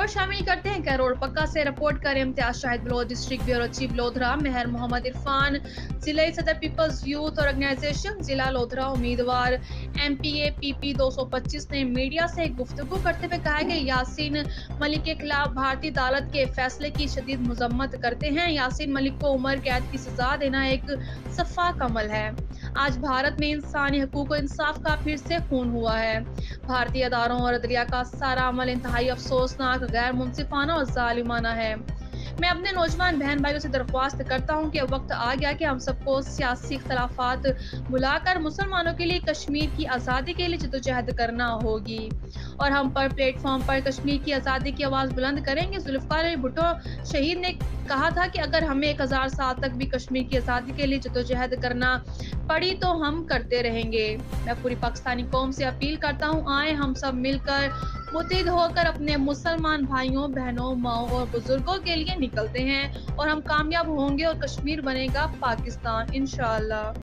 खबर शामिल करते हैं करोड़ पक्का से रिपोर्ट करें Imtiaz Shahid Baloch district bureau chief Lodhra Mehar Mohammad Irfan जिले सदर पीपल्स यूथ ऑर्गेनाइजेशन जिला लोधरा उम्मीदवार MPA PP 225 ने मीडिया से गुफ्तगू करते हुए कहा कि यासीन मलिक के खिलाफ भारतीय अदालत के फैसले की शदीद मजम्मत करते हैं। यासीन मलिक को उम्र कैद की सजा देना एक सफाक अमल है। आज भारत में इंसानी हकूक और इंसाफ का फिर से खून हुआ है। भारतीय अदारों और अदलिया का सारा अमल इंतहाई अफसोसनाक, गैर मुंसिफाना और जालिमाना है। मैं अपने नौजवान बहन भाइयों से दरख्वास्त करता हूँ कि वक्त आ गया कि हम सबको सियासी इख्तलाफात भुलाकर मुसलमानों के लिए कश्मीर की आज़ादी के लिए जद्दोजहद करना होगी और हम पर प्लेटफॉर्म पर कश्मीर की आज़ादी की आवाज़ बुलंद करेंगे। जुल्फ़िकार अली भुट्टो शहीद ने कहा था कि अगर हमें 1000 साल तक भी कश्मीर की आज़ादी के लिए जद्दोजहद करना पड़ी तो हम करते रहेंगे। मैं पूरी पाकिस्तानी कौम से अपील करता हूँ, आए हम सब मिलकर मुत्तहिद होकर अपने मुसलमान भाइयों बहनों माओ और बुजुर्गों के लिए निकलते हैं और हम कामयाब होंगे और कश्मीर बनेगा पाकिस्तान इंशाअल्लाह।